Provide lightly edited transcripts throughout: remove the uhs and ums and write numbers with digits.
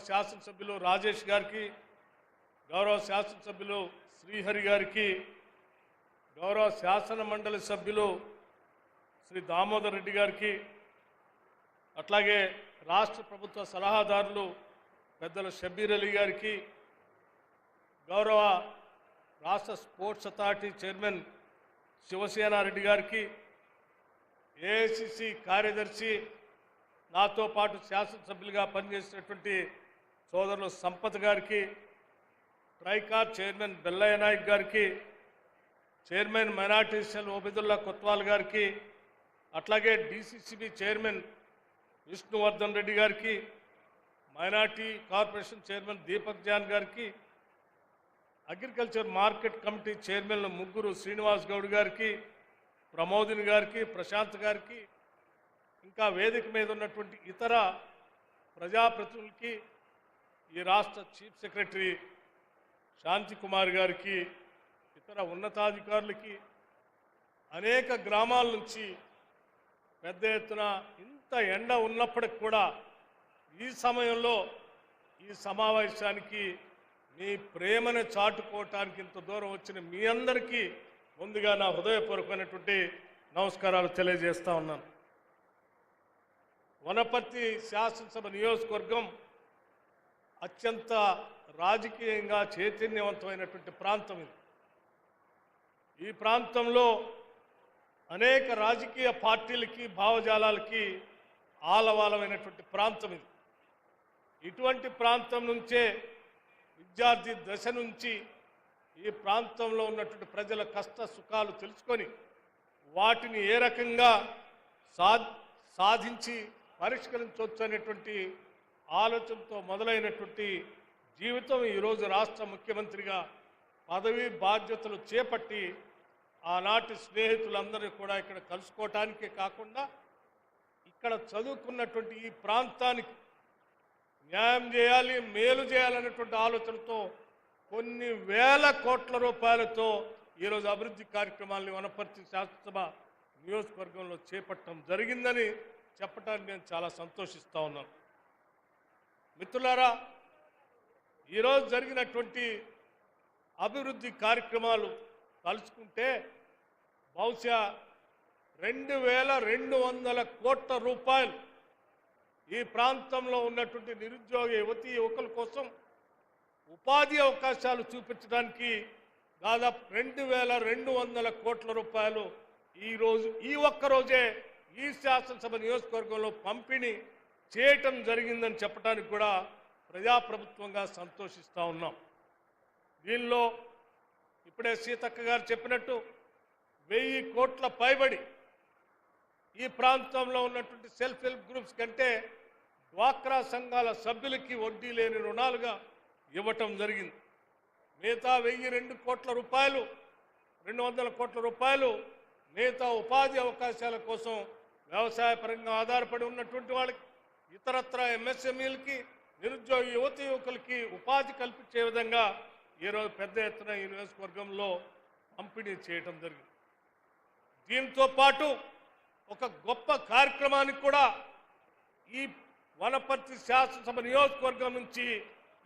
శాసనసభ్యులు రాజేష్ గారికి, గౌరవ శాసనసభ్యులు శ్రీహరి గారికి, గౌరవ శాసన మండలి సభ్యులు శ్రీ దామోదర్ రెడ్డి గారికి, అట్లాగే రాష్ట్ర ప్రభుత్వ సలహాదారులు పెద్దలు షబ్బీర్ అలీ గారికి, గౌరవ రాష్ట్ర స్పోర్ట్స్ అథారిటీ చైర్మన్ శివసేనారెడ్డి గారికి, ఏఐసిసి కార్యదర్శి నాతో పాటు శాసనసభ్యులుగా పనిచేసినటువంటి సోదరులు సంపత్ గారికి, ట్రైకార్ చైర్మన్ బెల్లయ్య నాయక్ గారికి, chairman minority cell Obidullah Kotwal గారికి, అట్లాగే డిసిసిబి చైర్మన్ విష్ణువర్ధన్ రెడ్డి గారికి, minority corporation chairman Deepak John గారికి, అగ్రికల్చర్ మార్కెట్ కమిటీ చైర్మన్ ముగ్గురు శ్రీనివాస్ గౌడ్ గారికి, ప్రమోదిని గారికి, ప్రశాంత్ గారికి, ఇంకా వేదిక మీద ఉన్నటువంటి ఇతర ప్రజాప్రతినిధులకి, ఈ రాష్ట్ర చీఫ్ సెక్రటరీ శాంతి కుమార్ గారికి, ఇతర ఉన్నతాధికారులకి, అనేక గ్రామాల నుంచి పెద్ద ఎత్తున ఇంత ఎండ ఉన్నప్పటికి కూడా ఈ సమయంలో ఈ సమావేశానికి మీ ప్రేమను చాటుకోవటానికి ఇంత దూరం వచ్చిన మీ అందరికీ ముందుగా నా హృదయపూర్వకమైనటువంటి నమస్కారాలు తెలియజేస్తా ఉన్నాను. వనపర్తి శాసనసభ నియోజకవర్గం అత్యంత రాజకీయంగా చైతన్యవంతమైనటువంటి ప్రాంతం ఇది. ఈ ప్రాంతంలో అనేక రాజకీయ పార్టీలకి, భావజాలాలకి ఆలవాలమైనటువంటి ప్రాంతం ఇది. ఇటువంటి ప్రాంతం నుంచే విద్యార్థి దశ నుంచి ఈ ప్రాంతంలో ఉన్నటువంటి ప్రజల కష్ట సుఖాలు తెలుసుకొని వాటిని ఏ రకంగా సాధించి పరిష్కరించవచ్చు అనేటువంటి ఆలోచనతో మొదలైనటువంటి జీవితం ఈరోజు రాష్ట్ర ముఖ్యమంత్రిగా పదవి బాధ్యతలు చేపట్టి ఆనాటి స్నేహితులందరూ కూడా ఇక్కడ కలుసుకోవటానికే కాకుండా ఇక్కడ చదువుకున్నటువంటి ఈ ప్రాంతానికి న్యాయం చేయాలి, మేలు చేయాలనేటువంటి ఆలోచనతో కొన్ని వేల కోట్ల రూపాయలతో ఈరోజు అభివృద్ధి కార్యక్రమాలని వనపర్తి శాసనసభ నియోజకవర్గంలో చేపట్టడం జరిగిందని చెప్పడానికి నేను చాలా సంతోషిస్తూ ఉన్నాను. మిత్రులారా, ఈరోజు జరిగినటువంటి అభివృద్ధి కార్యక్రమాలు తలుచుకుంటే బహుశా 2200 కోట్ల రూపాయలు ఈ ప్రాంతంలో ఉన్నటువంటి నిరుద్యోగ యువతీ యువకుల కోసం ఉపాధి అవకాశాలు చూపించడానికి దాదాపు 2200 కోట్ల రూపాయలు ఈ ఒక్కరోజే ఈ శాసనసభ నియోజకవర్గంలో పంపిణీ చేయటం జరిగిందని చెప్పడానికి కూడా ప్రజాప్రభుత్వంగా సంతోషిస్తూ ఉన్నాం. దీనిలో ఇప్పుడే సీతక్క గారు చెప్పినట్టు 1000 కోట్ల పైబడి ఈ ప్రాంతంలో ఉన్నటువంటి సెల్ఫ్ హెల్ప్ గ్రూప్స్ కంటే డ్వాక్రా సంఘాల సభ్యులకి వడ్డీ లేని రుణాలుగా ఇవ్వటం జరిగింది. మిగతా 1002 కోట్ల రూపాయలు 200 కోట్ల రూపాయలు మిగతా ఉపాధి అవకాశాల కోసం వ్యవసాయ పరంగా ఆధారపడి ఉన్నటువంటి వాళ్ళకి, ఇతరత్ర ఎంఎస్ఎంఈలకి, నిరుద్యోగ యువతి యువకులకి ఉపాధి కల్పించే విధంగా ఈరోజు పెద్ద ఎత్తున ఈ నియోజకవర్గంలో పంపిణీ చేయటం జరిగింది. దీంతో పాటు ఒక గొప్ప కార్యక్రమానికి కూడా ఈ వనపర్తి శాసనసభ నియోజకవర్గం నుంచి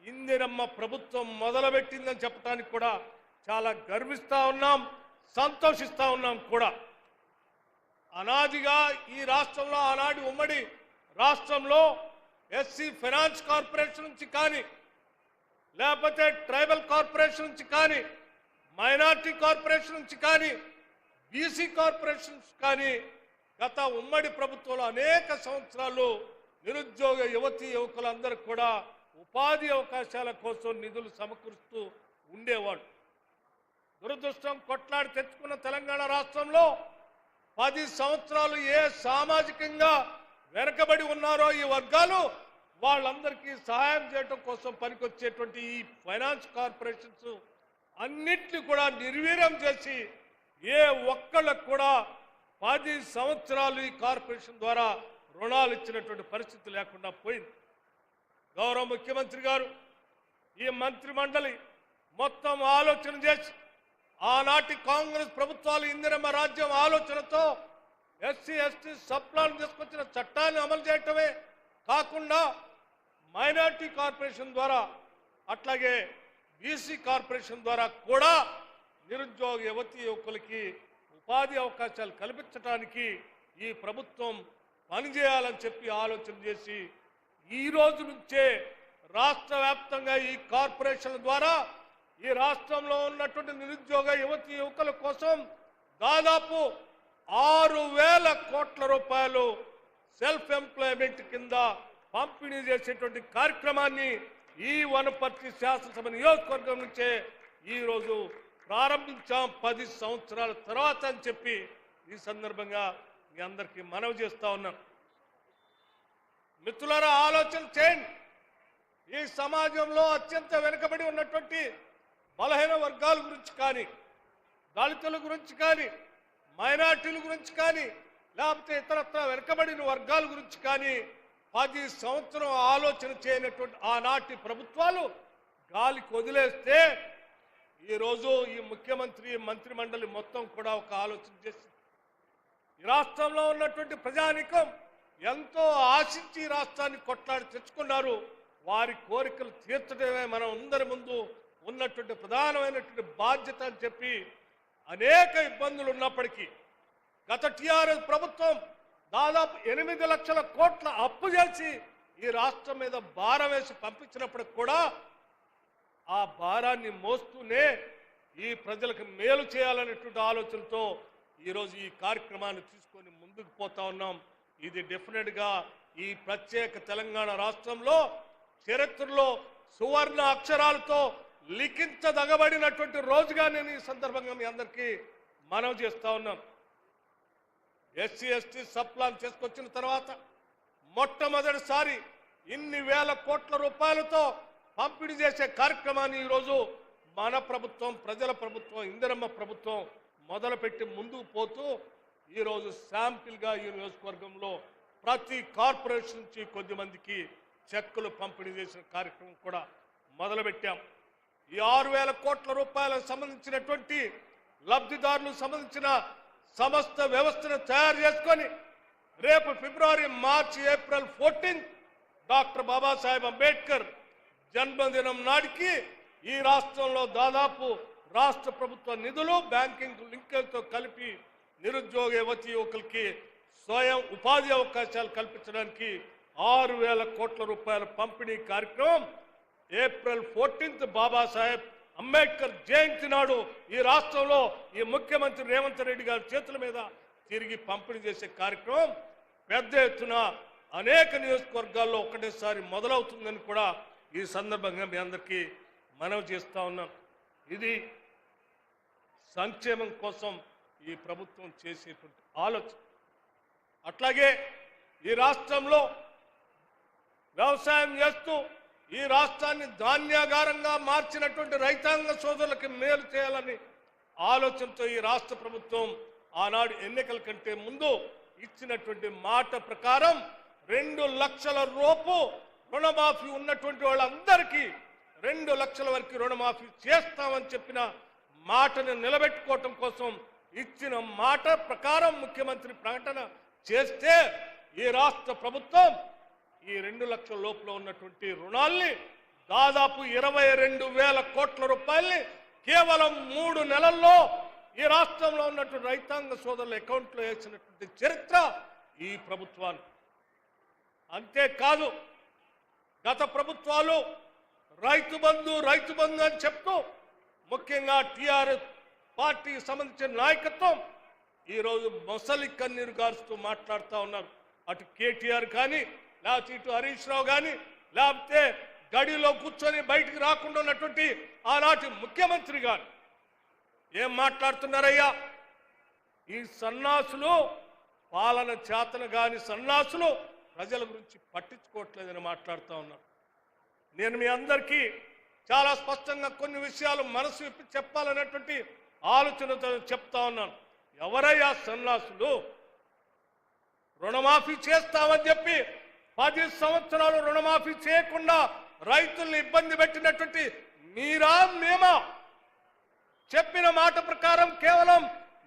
ఇందిరమ్మ ప్రభుత్వం మొదలుపెట్టిందని చెప్పడానికి కూడా చాలా గర్విస్తూ ఉన్నాం, సంతోషిస్తూ ఉన్నాం కూడా. అనాదిగా ఈ రాష్ట్రంలో, ఆనాటి ఉమ్మడి రాష్ట్రంలో ఎస్సీ ఫైనాన్స్ కార్పొరేషన్ నుంచి కానీ, లేకపోతే ట్రైబల్ కార్పొరేషన్ నుంచి కానీ, మైనార్టీ కార్పొరేషన్ నుంచి కానీ, బీసీ కార్పొరేషన్స్ కానీ గత ఉమ్మడి ప్రభుత్వంలో అనేక సంవత్సరాలు నిరుద్యోగ యువతీ యువకులందరూ కూడా ఉపాధి అవకాశాల కోసం నిధులు సమకూరుస్తూ ఉండేవాళ్ళు. దురదృష్టం, కొట్లాడి తెచ్చుకున్న తెలంగాణ రాష్ట్రంలో 10 సంవత్సరాలు ఏ సామాజికంగా వెనకబడి ఉన్నారో ఈ వర్గాలు, వాళ్ళందరికీ సహాయం చేయడం కోసం పనికొచ్చేటువంటి ఈ ఫైనాన్స్ కార్పొరేషన్స్ అన్నిటిని కూడా నిర్వీర్యం చేసి ఏ ఒక్కళ్ళకు కూడా 10 సంవత్సరాలు ఈ కార్పొరేషన్ ద్వారా రుణాలు ఇచ్చినటువంటి పరిస్థితి లేకుండా పోయింది. గౌరవ ముఖ్యమంత్రి గారు, ఈ మంత్రి మండలి మొత్తం ఆలోచన చేసి ఆనాటి కాంగ్రెస్ ప్రభుత్వాలు ఇందిరమ్మ రాజ్యం ఆలోచనతో ఎస్సీ ఎస్టీ సబ్ ప్లాన్ తీసుకొచ్చిన చట్టాన్ని అమలు చేయటమే కాకుండా మైనార్టీ కార్పొరేషన్ ద్వారా అట్లాగే బీసీ కార్పొరేషన్ ద్వారా కూడా నిరుద్యోగ యువతీ యువకులకి ఉపాధి అవకాశాలు కల్పించడానికి ఈ ప్రభుత్వం పనిచేయాలని చెప్పి ఆలోచన చేసి ఈ రోజు నుంచే రాష్ట్ర వ్యాప్తంగా ఈ కార్పొరేషన్ల ద్వారా ఈ రాష్ట్రంలో ఉన్నటువంటి నిరుద్యోగ యువతీ యువకుల కోసం దాదాపు 6,000 కోట్ల రూపాయలు సెల్ఫ్ ఎంప్లాయ్మెంట్ కింద పంపిణీ చేసేటువంటి కార్యక్రమాన్ని ఈ వనపర్తి శాసనసభ నియోజకవర్గం నుంచే ఈరోజు ప్రారంభించాం 10 సంవత్సరాల తర్వాత అని చెప్పి ఈ సందర్భంగా మీ అందరికీ మనవి చేస్తా ఉన్నాం. మిత్రులారా, ఆలోచన చేయండి. ఈ సమాజంలో అత్యంత వెనుకబడి ఉన్నటువంటి బలహీన వర్గాల గురించి కానీ, దళితుల గురించి కానీ, మైనార్టీల గురించి కానీ, లేకపోతే ఇతరత్ర వెనుకబడిన వర్గాల గురించి కానీ 10 సంవత్సరం ఆలోచన చేయనటువంటి ఆనాటి ప్రభుత్వాలు గాలికి వదిలేస్తే ఈరోజు ఈ ముఖ్యమంత్రి మంత్రిమండలి మొత్తం కూడా ఒక ఆలోచన చేసింది. ఈ రాష్ట్రంలో ఉన్నటువంటి ప్రజానికం ఎంతో ఆశించి ఈ రాష్ట్రాన్ని కొట్లాడి తెచ్చుకున్నారు. వారి కోరికలు తీర్చడమే మనం అందరి ముందు ఉన్నటువంటి ప్రధానమైనటువంటి బాధ్యత అని చెప్పి అనేక ఇబ్బందులు ఉన్నప్పటికీ గత టీఆర్ఎస్ ప్రభుత్వం దాదాపు 8 లక్షల కోట్ల అప్పు చేసి ఈ రాష్ట్రం మీద భారం వేసి పంపించినప్పటికి కూడా ఆ భారాన్ని మోస్తూనే ఈ ప్రజలకు మేలు చేయాలనేటువంటి ఆలోచనతో ఈరోజు ఈ కార్యక్రమాన్ని తీసుకొని ముందుకు పోతా ఉన్నాం. ఇది డెఫినెట్గా ఈ ప్రత్యేక తెలంగాణ రాష్ట్రంలో చరిత్రలో సువర్ణ అక్షరాలతో లిఖించదగబడినటువంటి రోజుగా నేను ఈ సందర్భంగా మీ అందరికీ మనవి చేస్తా ఉన్నాను. ఎస్సీ ఎస్టీ సప్లాన్ చేసుకొచ్చిన తర్వాత మొట్టమొదటిసారి ఇన్ని వేల కోట్ల రూపాయలతో పంపిణీ చేసే కార్యక్రమాన్ని ఈరోజు మన ప్రభుత్వం, ప్రజల ప్రభుత్వం, ఇందిరమ్మ ప్రభుత్వం మొదలుపెట్టి ముందుకు పోతూ ఈరోజు శాంపిల్గా ఈ నియోజకవర్గంలో ప్రతి కార్పొరేషన్ నుంచి కొద్దిమందికి చెక్కులు పంపిణీ చేసిన కార్యక్రమం కూడా మొదలుపెట్టాం. ఈ 6,000 కోట్ల రూపాయలకు సంబంధించినటువంటి లబ్ధిదారులకు సంబంధించిన సమస్త వ్యవస్థను తయారు చేసుకొని రేపు ఫిబ్రవరి, మార్చి, ఏప్రిల్ 14 డాక్టర్ బాబాసాహెబ్ అంబేద్కర్ జన్మదినం నాటికి ఈ రాష్ట్రంలో దాదాపు రాష్ట్ర ప్రభుత్వ నిధులు బ్యాంకింగ్ లింకులతో కలిపి నిరుద్యోగ యువతీ యువకులకి స్వయం ఉపాధి అవకాశాలు కల్పించడానికి 6,000 కోట్ల రూపాయల పంపిణీ కార్యక్రమం ఏప్రిల్ 14 బాబాసాహెబ్ అంబేద్కర్ జయంతి నాడు ఈ రాష్ట్రంలో ఈ ముఖ్యమంత్రి రేవంత్ రెడ్డి గారి చేతుల మీద తిరిగి పంపిణీ చేసే కార్యక్రమం పెద్ద ఎత్తున అనేక నియోజకవర్గాల్లో ఒకటేసారి మొదలవుతుందని కూడా ఈ సందర్భంగా మీ అందరికీ మనవి చేస్తా ఉన్నాను. ఇది సంక్షేమం కోసం ఈ ప్రభుత్వం చేసేటువంటి ఆలోచన. అట్లాగే ఈ రాష్ట్రంలో వ్యవసాయం చేస్తూ ఈ రాష్ట్రాన్ని ధాన్యాగారంగా మార్చినటువంటి రైతాంగ సోదరులకి మేలు చేయాలని ఆలోచనతో ఈ రాష్ట్ర ప్రభుత్వం ఆనాడు ఎన్నికల కంటే ముందు ఇచ్చినటువంటి మాట ప్రకారం 2 లక్షల రూపు రుణమాఫీ ఉన్నటువంటి వాళ్ళందరికీ 2 లక్షల వరకు రుణమాఫీ చేస్తామని చెప్పిన మాటను నిలబెట్టుకోవటం కోసం ఇచ్చిన మాట ప్రకారం ముఖ్యమంత్రి ప్రకటన చేస్తే ఈ రాష్ట్ర ప్రభుత్వం ఈ 2 లక్షల లోపల ఉన్నటువంటి రుణాల్ని దాదాపు 22,000 కోట్ల రూపాయల్ని కేవలం 3 నెలల్లో ఈ రాష్ట్రంలో ఉన్నటువంటి రైతాంగ సోదరుల అకౌంట్లో వేసినటువంటి చరిత్ర ఈ ప్రభుత్వాలు. అంతేకాదు గత ప్రభుత్వాలు రైతు బంధు అని చెప్తూ ముఖ్యంగా టీఆర్ఎస్ పార్టీకి సంబంధించిన నాయకత్వం ఈరోజు మొసలి కన్నీరు గారుస్తూ మాట్లాడుతూ ఉన్నారు. అటు కేటీఆర్ కానీ, లేకపోతే ఇటు హరీష్ రావు కానీ, లేకపోతే గడిలో కూర్చొని బయటికి రాకుండా ఉన్నటువంటి ఆనాటి ముఖ్యమంత్రి గారు ఏం మాట్లాడుతున్నారయ్యా? ఈ సన్నాసులు పాలన చేతన కాని సన్నాసులు ప్రజల గురించి పట్టించుకోవట్లేదని మాట్లాడుతూ ఉన్నారు. నేను మీ అందరికీ చాలా స్పష్టంగా కొన్ని విషయాలు మనసు విప్పి చెప్పాలనేటువంటి ఆలోచనతో చెప్తా ఉన్నాను. ఎవరయ్యా సన్నాసులు? రుణమాఫీ చేస్తామని చెప్పి 10 సంవత్సరాలు రుణమాఫీ చేయకుండా రైతుల్ని ఇబ్బంది పెట్టినటువంటి మీరా మేమా? చెప్పిన మాట ప్రకారం కేవలం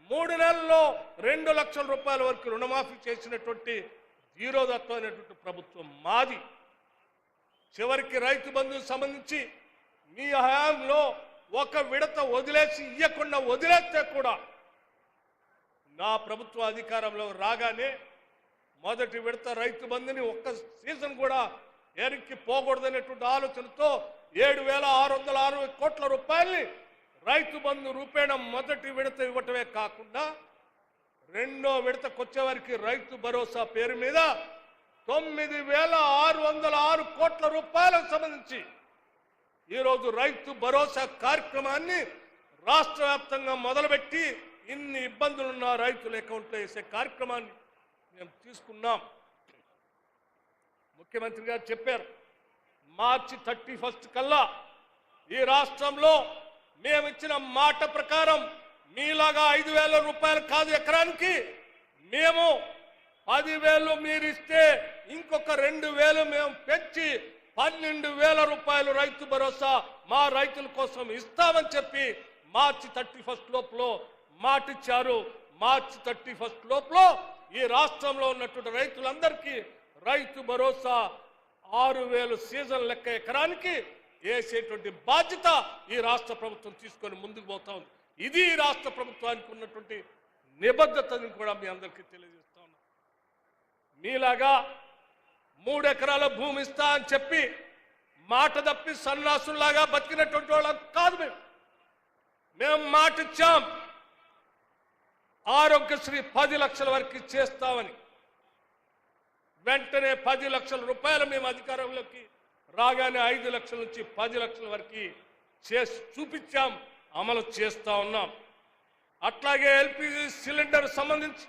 3 నెలల్లో 2 లక్షల రూపాయల వరకు రుణమాఫీ చేసినటువంటి ధీరోదత్వమైనటువంటి ప్రభుత్వం మాది. చివరికి రైతు బంధుకు సంబంధించి మీ హయాంలో ఒక విడత వదిలేసి ఇయ్యకుండా వదిలేస్తే కూడా నా ప్రభుత్వ అధికారంలో రాగానే మొదటి విడత రైతు బంధుని ఒక్క సీజన్ కూడా ఎరికి పోకూడదనేటువంటి ఆలోచనతో 7,660 కోట్ల రూపాయల్ని రైతు బంధు రూపేణ మొదటి విడత ఇవ్వటమే కాకుండా రెండో విడతకొచ్చే వారికి రైతు భరోసా పేరు మీద 9,606 కోట్ల రూపాయలకు సంబంధించి ఈరోజు రైతు భరోసా కార్యక్రమాన్ని రాష్ట్ర వ్యాప్తంగా మొదలుపెట్టి ఇన్ని ఇబ్బందులున్న రైతుల అకౌంట్లో వేసే కార్యక్రమాన్ని మేము తీసుకున్నాం. ముఖ్యమంత్రి గారు చెప్పారు, మార్చి 31 కల్లా ఈ రాష్ట్రంలో మేము ఇచ్చిన మాట ప్రకారం మీలాగా 5,000 రూపాయలు కాదు ఎకరానికి, మేము 10,000 మీరు ఇస్తే ఇంకొక 2,000 మేము పెంచి 12,000 రూపాయలు రైతు భరోసా మా రైతుల కోసం ఇస్తామని చెప్పి మార్చి 31 లోపల మాటిచ్చారు. మార్చి 31 లోపల ఈ రాష్ట్రంలో ఉన్నటువంటి రైతులందరికీ రైతు భరోసా 6,000 సీజన్ లెక్క ఎకరానికి వేసేటువంటి బాధ్యత ఈ రాష్ట్ర ప్రభుత్వం తీసుకొని ముందుకు పోతా ఉంది. ఇది ఈ రాష్ట్ర ప్రభుత్వానికి ఉన్నటువంటి నిబద్ధతని కూడా మీ అందరికీ తెలియజేస్తా ఉన్నా. మీలాగా 3 ఎకరాల భూమి ఇస్తా అని చెప్పి మాట తప్పి సన్నాసుల్లాగా బతికినటువంటి వాళ్ళం కాదు. మేము మాట ఇచ్చాం, ఆరోగ్యశ్రీ 10 లక్షల వరకు చేస్తామని. వెంటనే 10 లక్షల రూపాయలు మేము అధికారంలోకి రాగానే 5 లక్షల నుంచి 10 లక్షల వరకు చేసి చూపించాం, అమలు చేస్తా ఉన్నాం. అట్లాగే ఎల్పిజి సిలిండర్ సంబంధించి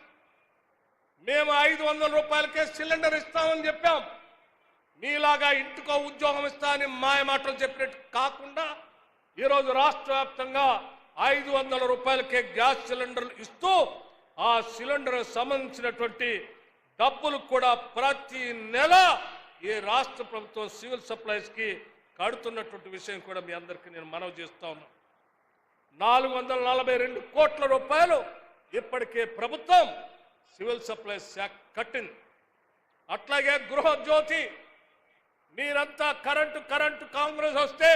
మేము 500 రూపాయలకే సిలిండర్ ఇస్తామని చెప్పాం. మీలాగా ఇంటికో ఉద్యోగం ఇస్తా అని మాయ మాటలు చెప్పినట్టు కాకుండా ఈరోజు రాష్ట్ర వ్యాప్తంగా 500 రూపాయలకే గ్యాస్ సిలిండర్లు ఇస్తూ ఆ సిలిండర్ సంబంధించినటువంటి డబ్బులు కూడా ప్రతి నెల ఈ రాష్ట్ర ప్రభుత్వం సివిల్ సప్లైస్కి కడుతున్నటువంటి విషయం కూడా మీ అందరికీ నేను మనవి చేస్తా ఉన్నాను. 442 కోట్ల రూపాయలు ఇప్పటికే ప్రభుత్వం సివిల్ సప్లైస్ శాఖ కట్టింది. అట్లాగే గృహజ్యోతి మీరంతా కరెంటు కాంగ్రెస్ వస్తే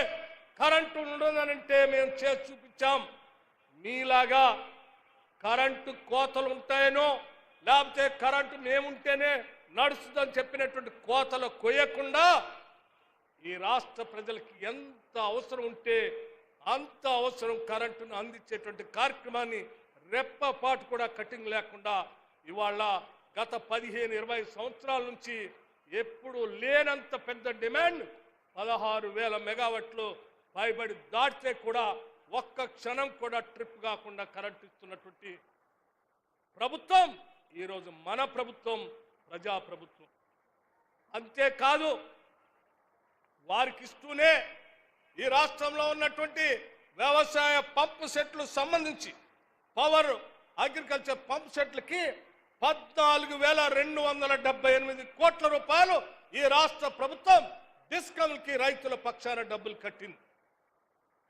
కరెంటు ఉండదనంటే మేము చేసి చూపించాం. మీలాగా కరెంటు కోతలు ఉంటాయనో లేకపోతే కరెంటు మేముంటేనే నడుస్తుందని చెప్పినటువంటి కోతలు కొయ్యకుండా ఈ రాష్ట్ర ప్రజలకి ఎంత అవసరం ఉంటే అంత అవసరం కరెంటును అందించేటువంటి కార్యక్రమాన్ని రెప్పపాటు కూడా కటింగ్ లేకుండా ఇవాళ గత 15-20 సంవత్సరాల నుంచి ఎప్పుడు లేనంత పెద్ద డిమాండ్ 16,000 మెగావాట్లు పైబడి దాటితే కూడా ఒక్క క్షణం కూడా ట్రిప్ కాకుండా కరెంటు ఇస్తున్నటువంటి ప్రభుత్వం ఈరోజు మన ప్రభుత్వం, ప్రజాప్రభుత్వం. అంతేకాదు వారికి ఇస్తూనే ఈ రాష్ట్రంలో ఉన్నటువంటి వ్యవసాయ పంపు సెట్లు సంబంధించి పవర్ అగ్రికల్చర్ పంప్ సెట్లకి 14,278 కోట్ల రూపాయలు ఈ రాష్ట్ర ప్రభుత్వం డిస్కమ్కి రైతుల పక్షాన డబ్బులు కట్టింది.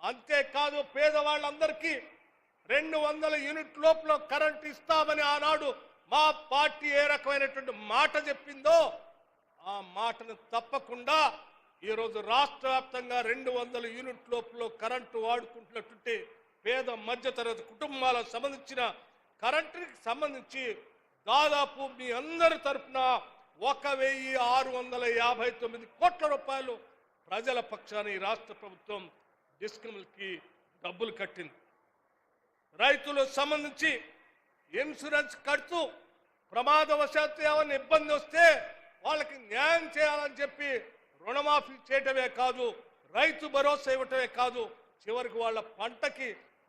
అంతేకాదు పేదవాళ్ళందరికీ 200 యూనిట్ లోపల కరెంట్ ఇస్తామని ఆనాడు మా పార్టీ ఏ రకమైనటువంటి మాట చెప్పిందో ఆ మాటను తప్పకుండా ఈరోజు రాష్ట్ర వ్యాప్తంగా 200 యూనిట్ లోపల కరెంటు వాడుకుంటున్నటువంటి పేద మధ్యతరగతి కుటుంబాలకు సంబంధించిన కరెంటుకి సంబంధించి దాదాపు మీ అందరి తరఫున 1,659 కోట్ల రూపాయలు ప్రజల పక్షాన ఈ రాష్ట్ర ప్రభుత్వం డిస్కమ్లకి డబ్బులు కట్టింది. రైతులకు సంబంధించి ఇన్సూరెన్స్ కడుతూ ప్రమాదవశాత్తు ఏమైనా ఇబ్బంది వస్తే వాళ్ళకి న్యాయం చేయాలని చెప్పి రుణమాఫీ చేయటమే కాదు, రైతు భరోసా ఇవ్వటమే కాదు, చివరికి వాళ్ళ పంటకి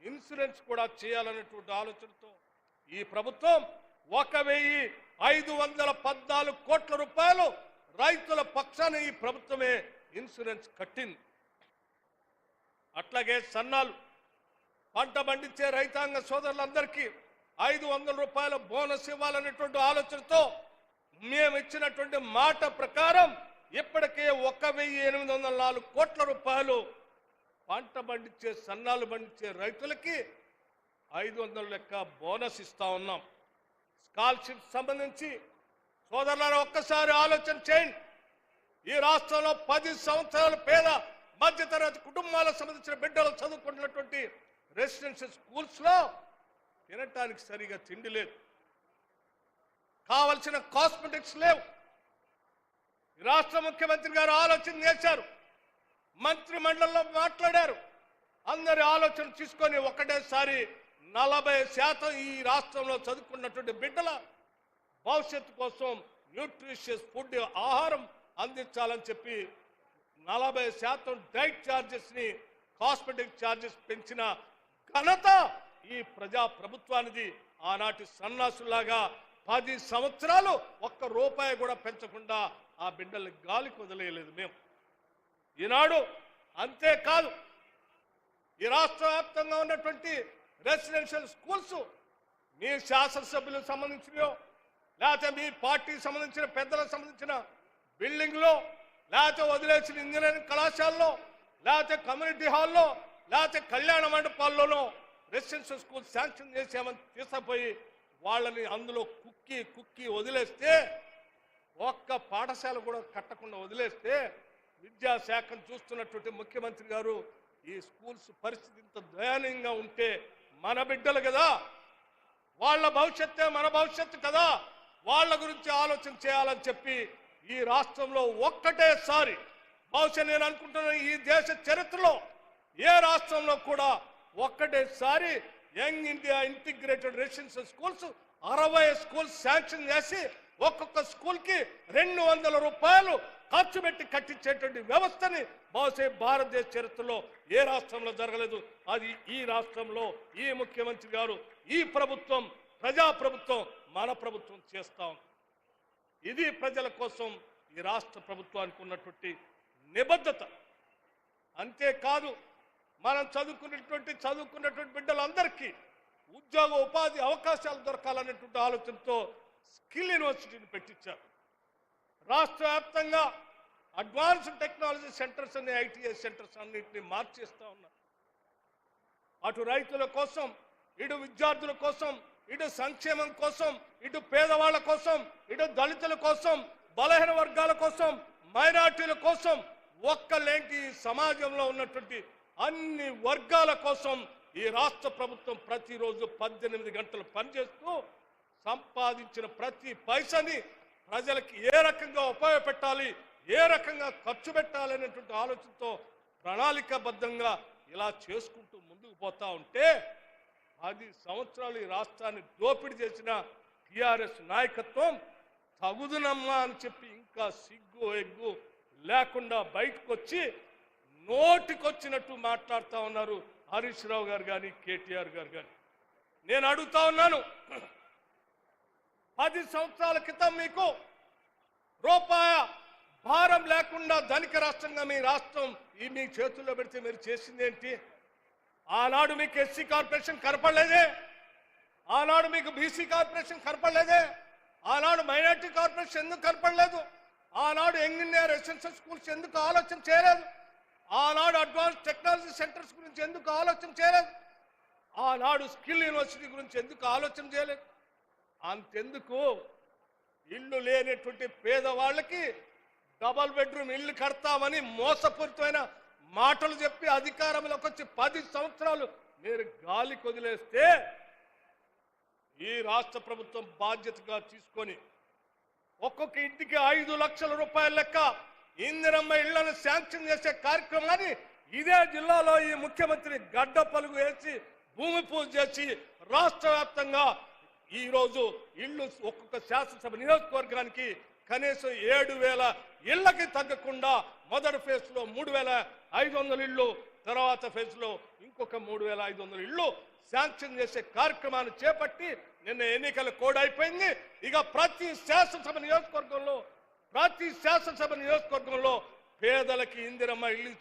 ఇన్సూరెన్స్ కూడా చేయాలనేటువంటి ఆలోచనతో ఈ ప్రభుత్వం 1,514 కోట్ల రూపాయలు రైతుల పక్షాన ఈ ప్రభుత్వమే ఇన్సూరెన్స్ కట్టింది. అట్లాగే సన్నాలు పంట పండించే రైతాంగ సోదరులందరికీ 500 రూపాయల బోనస్ ఇవ్వాలనేటువంటి ఆలోచనతో మేము ఇచ్చినటువంటి మాట ప్రకారం ఇప్పటికే 1,804 కోట్ల రూపాయలు పంట పండించే సన్నాలు పండించే రైతులకి 500 లెక్క బోనస్ ఇస్తా ఉన్నాం. స్కాలర్షిప్ సంబంధించి సోదరులారా ఒక్కసారి ఆలోచన చేయండి. ఈ రాష్ట్రంలో 10 సంవత్సరాల పేద మధ్యతరగతి కుటుంబాలకు సంబంధించిన బిడ్డలు చదువుకుంటున్నటువంటి రెసిడెన్షియల్ స్కూల్స్ లో తినటానికి సరిగా తిండి లేదు, కావలసిన కాస్మెటిక్స్ లేవు. రాష్ట్ర ముఖ్యమంత్రి గారు ఆలోచన చేశారు, మంత్రి మండలిలో మాట్లాడారు. అందరి ఆలోచన తీసుకొని ఒకటేసారి 40% ఈ రాష్ట్రంలో చదువుకున్నటువంటి బిడ్డల భవిష్యత్తు కోసం న్యూట్రిషియస్ ఫుడ్ ఆహారం అందించాలని చెప్పి 40% డైట్ ఛార్జెస్ ని, కాస్మెటిక్ ఛార్జెస్ పెంచిన ఘనత ఈ ప్రజా ప్రభుత్వానిది. ఆనాటి సన్నాసులాగా 10 సంవత్సరాలు ఒక్క రూపాయి కూడా పెంచకుండా ఆ బిడ్డల్ని గాలికి వదిలేయలేదు మేము. ఈనాడు అంతేకాదు, ఈ రాష్ట్ర వ్యాప్తంగా ఉన్నటువంటి రెసిడెన్షియల్ స్కూల్స్ మీ శాసనసభ్యులకు సంబంధించినయో, లేకపోతే మీ పార్టీకి సంబంధించిన పెద్దలకు సంబంధించిన బిల్డింగ్లో, లేకపోతే వదిలేసిన ఇంజనీరింగ్ కళాశాలలో, లేకపోతే కమ్యూనిటీ హాల్లో, లేకపోతే కళ్యాణ మండపాల్లోనో రెసిడెన్షియల్ స్కూల్ శాంక్షన్ చేసామని తీసుకుపోయి వాళ్ళని అందులో కుక్కి వదిలేస్తే, ఒక్క పాఠశాల కూడా కట్టకుండా వదిలేస్తే, విద్యాశాఖను చూస్తున్నటువంటి ముఖ్యమంత్రి గారు ఈ స్కూల్స్ పరిస్థితి ఇంత దయనీయంగా ఉంటే మన బిడ్డలు కదా, వాళ్ళ భవిష్యత్తే మన భవిష్యత్తు కదా, వాళ్ళ గురించి ఆలోచన చేయాలని చెప్పి ఈ రాష్ట్రంలో ఒక్కటేసారి, బహుశా నేను అనుకుంటున్న ఈ దేశ చరిత్రలో ఏ రాష్ట్రంలో కూడా ఒక్కటేసారి young India integrated residential schools 60 schools sanction చేసి ఒక్కొక్క స్కూల్ కి 200 రూపాయలు ఖర్చు పెట్టి కట్టించేటువంటి వ్యవస్థని బహుశా భారతదేశ చరిత్రలో ఏ రాష్ట్రంలో జరగలేదు. అది ఈ రాష్ట్రంలో ఈ ముఖ్యమంత్రి గారు, ఈ ప్రభుత్వం, ప్రజా ప్రభుత్వం, మన ప్రభుత్వం చేస్తాం. ఇది ప్రజల కోసం ఈ రాష్ట్ర ప్రభుత్వానికి ఉన్నటువంటి నిబద్ధత. అంతేకాదు, మనం చదువుకున్నటువంటి బిడ్డలందరికీ ఉద్యోగ ఉపాధి అవకాశాలు దొరకాలనేటువంటి ఆలోచనతో స్కిల్ యూనివర్సిటీని పెట్టించారు. రాష్ట్ర వ్యాప్తంగా అడ్వాన్స్డ్ టెక్నాలజీ సెంటర్స్ అనే ఐటీఎస్ సెంటర్స్ అన్నింటినీ మార్చేస్తా ఉన్నారు. అటు రైతుల కోసం, ఇటు విద్యార్థుల కోసం, ఇటు సంక్షేమం కోసం, ఇటు పేదవాళ్ల కోసం, ఇటు దళితుల కోసం, బలహీన వర్గాల కోసం, మైనార్టీల కోసం, ఒక్కలేంటి సమాజంలో ఉన్నటువంటి అన్ని వర్గాల కోసం ఈ రాష్ట్ర ప్రభుత్వం ప్రతిరోజు 18 గంటలు పనిచేస్తూ సంపాదించిన ప్రతి పైసని ప్రజలకి ఏ రకంగా ఉపయోగపెట్టాలి, ఏ రకంగా ఖర్చు పెట్టాలనేటువంటి ఆలోచనతో ప్రణాళికాబద్ధంగా ఇలా చేసుకుంటూ ముందుకు పోతా ఉంటే 10 సంవత్సరాలు ఈ రాష్ట్రాన్ని దోపిడీ చేసిన టిఆర్ఎస్ నాయకత్వం తగుదునమ్మా అని చెప్పి ఇంకా సిగ్గు ఎగ్గు లేకుండా బయటకు వచ్చి నోటికొచ్చినట్టు మాట్లాడుతూ ఉన్నారు హరీష్ రావు గారు కానీ, కేటీఆర్ గారు కానీ. నేను అడుగుతా ఉన్నాను, 10 సంవత్సరాల క్రితం మీకు రూపాయ భారం లేకుండా ధనిక రాష్ట్రంగా మీ రాష్ట్రం మీ చేతుల్లో పెడితే మీరు చేసింది ఏంటి? ఆనాడు మీకు ఎస్సీ కార్పొరేషన్ కనపడలేదే, ఆనాడు మీకు బీసీ కార్పొరేషన్ కనపడలేదే, ఆనాడు మైనార్టీ కార్పొరేషన్ ఎందుకు కనపడలేదు? ఆనాడు యంగ్ ఇండియా రెసిడెన్షియల్ స్కూల్స్ ఎందుకు ఆలోచన చేయలేదు? ఆనాడు అడ్వాన్స్ టెక్నాలజీ సెంటర్స్ గురించి ఎందుకు ఆలోచన చేయలేదు? ఆనాడు స్కిల్ యూనివర్సిటీ గురించి ఎందుకు ఆలోచన చేయలేదు? అంతెందుకు, ఇల్లు లేనటువంటి పేదవాళ్ళకి డబల్ బెడ్రూమ్ ఇల్లు కడతామని మోసపూరితమైన మాటలు చెప్పి అధికారంలోకి వచ్చి 10 సంవత్సరాలు మీరు గాలికి వదిలేస్తే ఈ రాష్ట్ర ప్రభుత్వం బాధ్యతగా తీసుకొని ఒక్కొక్క ఇంటికి 5 లక్షల రూపాయల లెక్క ఇందిరమ్మ ఇళ్లను శాంక్షన్ చేసే కార్యక్రమాన్ని ఇదే జిల్లాలో ఈ ముఖ్యమంత్రి గడ్డ పలుగు వేసి భూమి పూజ చేసి రాష్ట్ర వ్యాప్తంగా ఈరోజు ఇళ్లు ఒక్కొక్క శాసనసభ నియోజకవర్గానికి కనీసం 7,000 ఇళ్లకి తగ్గకుండా మొదటి ఫేజ్లో 3,500 ఇళ్ళు, తర్వాత ఫేజ్లో ఇంకొక 3,500 ఇళ్ళు శాంక్షన్ చేసే కార్యక్రమాన్ని చేపట్టి నిన్న ఎన్నికల కోడ్ అయిపోయింది. ఇక ప్రతి శాసనసభ నియోజకవర్గంలో పేదలకి ఇందిరమ్మ ఇల్లు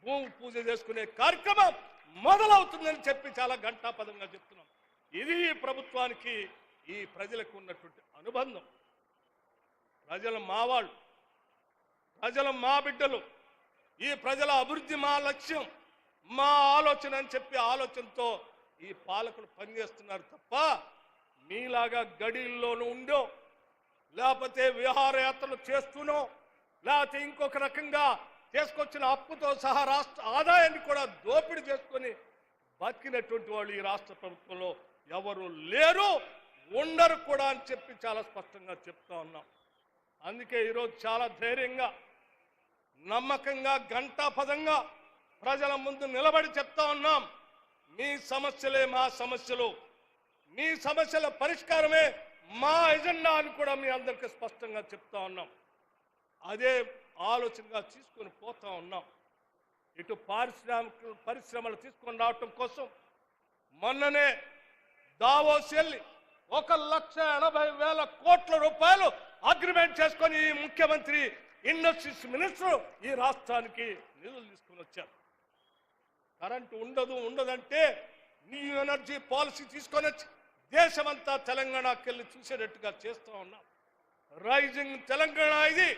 భూమి పూజ చేసుకునే కార్యక్రమం మొదలవుతుందని చెప్పి చాలా ఘంటాపదంగా చెప్తున్నాం. ఇది ఈ ప్రభుత్వానికి, ఈ ప్రజలకు ఉన్నటువంటి అనుబంధం. ప్రజలు మా వాళ్ళు, ప్రజలు మా బిడ్డలు, ఈ ప్రజల అభివృద్ధి మా లక్ష్యం, మా ఆలోచన అని చెప్పి ఆలోచనతో ఈ పాలకులు పనిచేస్తున్నారు తప్ప మీలాగా గడిల్లోనూ ఉండో, లేకపోతే విహారయాత్రలు చేస్తూనో, లేకపోతే ఇంకొక రకంగా చేసుకొచ్చిన అప్పుతో సహా రాష్ట్ర ఆదాయాన్ని కూడా దోపిడీ చేసుకొని బతికినటువంటి వాళ్ళు ఈ రాష్ట్ర ప్రభుత్వంలో ఎవరు లేరు, ఉండరు కూడా అని చెప్పి చాలా స్పష్టంగా చెప్తా ఉన్నాం. అందుకే ఈరోజు చాలా ధైర్యంగా, నమ్మకంగా, గంటాపదంగా ప్రజల ముందు నిలబడి చెప్తా ఉన్నాం, మీ సమస్యలే మా సమస్యలు, మీ సమస్యల పరిష్కారమే మా ఎజెండా అని కూడా మీ అందరికీ స్పష్టంగా చెప్తా ఉన్నాం. అదే ఆలోచనగా తీసుకొని పోతా ఉన్నాం. ఇటు పరిశ్రమలు తీసుకొని రావటం కోసం మొన్ననే దావోస్ వెళ్ళి 1,80,000 కోట్ల రూపాయలు అగ్రిమెంట్ చేసుకొని ఈ ముఖ్యమంత్రి, ఇండస్ట్రీస్ మినిస్టర్ ఈ రాష్ట్రానికి నిధులు తీసుకొని వచ్చారు. కరెంటు ఉండదంటే న్యూ ఎనర్జీ పాలసీ తీసుకొని వచ్చి దేశమంతా తెలంగాణకి వెళ్ళి చూసేటట్టుగా చేస్తూ ఉన్నాం. రైజింగ్ తెలంగాణ ఇది.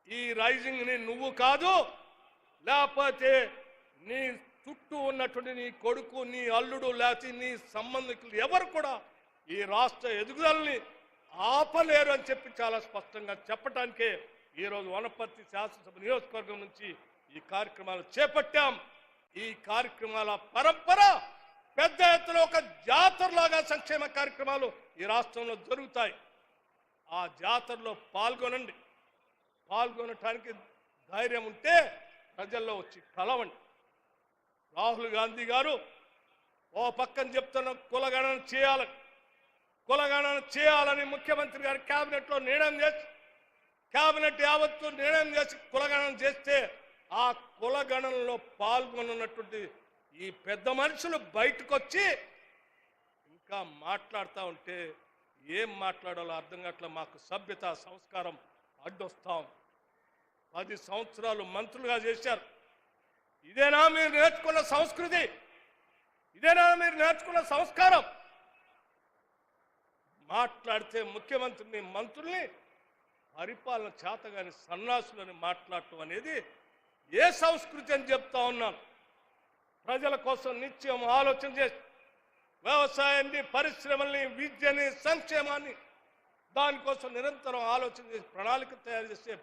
ఈ రైజింగ్ని నువ్వు కాదు, లేకపోతే నీ చుట్టూ ఉన్నటువంటి నీ కొడుకు, నీ అల్లుడు, లేకపోతే నీ సంబంధికులు ఎవరు కూడా ఈ రాష్ట్ర ఎదుగుదలని ఆపలేరు అని చెప్పి చాలా స్పష్టంగా చెప్పడానికే ఈరోజు వనపర్తి శాసనసభ నియోజకవర్గం నుంచి ఈ కార్యక్రమాలు చేపట్టాం. ఈ కార్యక్రమాల పరంపర పెద్ద ఎత్తున ఒక జాతరలాగా సంక్షేమ కార్యక్రమాలు ఈ రాష్ట్రంలో జరుగుతాయి. ఆ జాతరలో పాల్గొనండి. పాల్గొనటానికి ధైర్యం ఉంటే ప్రజల్లో వచ్చి కలవండి. రాహుల్ గాంధీ గారు ఓ పక్కన చెప్తున్న కులగణన చేయాలని ముఖ్యమంత్రి గారు క్యాబినెట్లో నిర్ణయం చేసి, క్యాబినెట్ యావత్తు నిర్ణయం చేసి కులగణన చేస్తే ఆ కులగణనలో పాల్గొన్నటువంటి ఈ పెద్ద మనుషులు బయటకు వచ్చి ఇంకా మాట్లాడుతూ ఉంటే ఏం మాట్లాడాలో అర్థం కావట్లే. మాకు సభ్యత, సంస్కారం అడ్డొస్తాం. 10 సంవత్సరాలు మంత్రులుగా చేశారు. ఇదేనా మీరు నేర్చుకున్న సంస్కృతి? ఇదేనా మీరు నేర్చుకున్న సంస్కారం? మాట్లాడితే ముఖ్యమంత్రిని, మంత్రుల్ని పరిపాలన చేతగాని సన్నాసులని మాట్లాడటం అనేది ఏ సంస్కృతి అని చెప్తా ఉన్నాను. ప్రజల కోసం నిత్యం ఆలోచన చేసి వ్యవసాయాన్ని, పరిశ్రమల్ని, విద్యని, సంక్షేమాన్ని దానికోసం నిరంతరం ఆలోచన చేసి ప్రణాళిక తయారు చేసే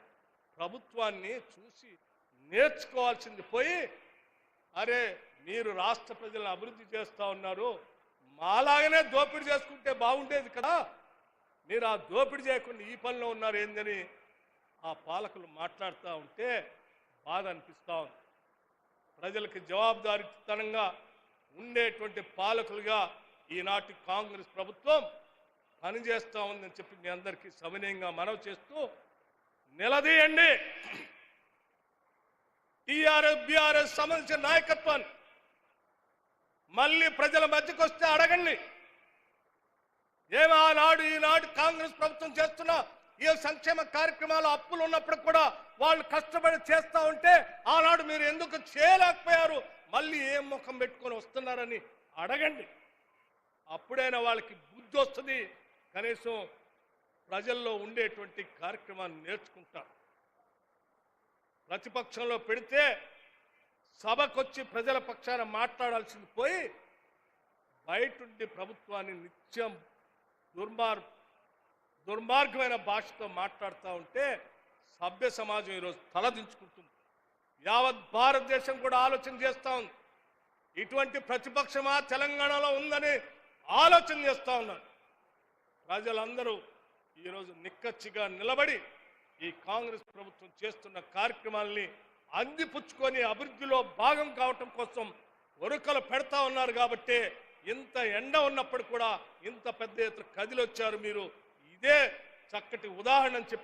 ప్రభుత్వాన్ని చూసి నేర్చుకోవాల్సింది పోయి, అరే మీరు రాష్ట్ర ప్రజలను అభివృద్ధి చేస్తూ ఉన్నారు, మాలాగానే దోపిడీ చేసుకుంటే బాగుండేది కదా, మీరు ఆ దోపిడీ చేయకుండా ఈ పనిలో ఉన్నారు ఏందని ఆ పాలకులు మాట్లాడుతూ ఉంటే బాధ అనిపిస్తూ ఉంది. ప్రజలకు జవాబుదారీతనంగా ఉండేటువంటి పాలకులుగా ఈనాటి కాంగ్రెస్ ప్రభుత్వం పనిచేస్తూ ఉందని చెప్పి మీ అందరికీ సవినయంగా మనవి చేస్తూ, నిలదీయండి. టీఆర్ఎస్, బీఆర్ఎస్ సంబంధించిన నాయకత్వాన్ని మళ్ళీ ప్రజల మధ్యకు వస్తే అడగండి. ఆనాడు ఈనాడు కాంగ్రెస్ ప్రభుత్వం చేస్తున్న ఈ సంక్షేమ కార్యక్రమాలు అప్పులు ఉన్నప్పుడు కూడా వాళ్ళు కష్టపడి చేస్తూ ఉంటే ఆనాడు మీరు ఎందుకు చేయలేకపోయారు, మళ్ళీ ఏం ముఖం పెట్టుకొని వస్తున్నారని అడగండి. అప్పుడైనా వాళ్ళకి బుద్ధి వస్తుంది, కనీసం ప్రజల్లో ఉండేటువంటి కార్యక్రమాన్ని నేర్చుకుంటారు. ప్రతిపక్షంలో పెడితే సభకొచ్చి ప్రజల పక్షాన మాట్లాడాల్సింది పోయి బయటుండి ప్రభుత్వాన్ని నిత్యం దుర్మార్గమైన భాషతో మాట్లాడుతూ ఉంటే సభ్య సమాజం ఈరోజు తలదించుకుంటుంది. యావత్ భారతదేశం కూడా ఆలోచన చేస్తూ ఉంది. ఇటువంటి ప్రతిపక్షమా తెలంగాణలో ఉందని ఆలోచన చేస్తూ ఉన్నారు. ప్రజలందరూ ఈరోజు నిక్కచ్చిగా నిలబడి ఈ కాంగ్రెస్ ప్రభుత్వం చేస్తున్న కార్యక్రమాలని అందిపుచ్చుకొని అభివృద్ధిలో భాగం కావటం కోసం ఒరుకలు పెడతా ఉన్నారు. కాబట్టి ఇంత ఎండ ఉన్నప్పుడు కూడా ఇంత పెద్ద ఎత్తున కదిలొచ్చారు మీరు. ఇదే చక్కటి ఉదాహరణ అని చెప్పి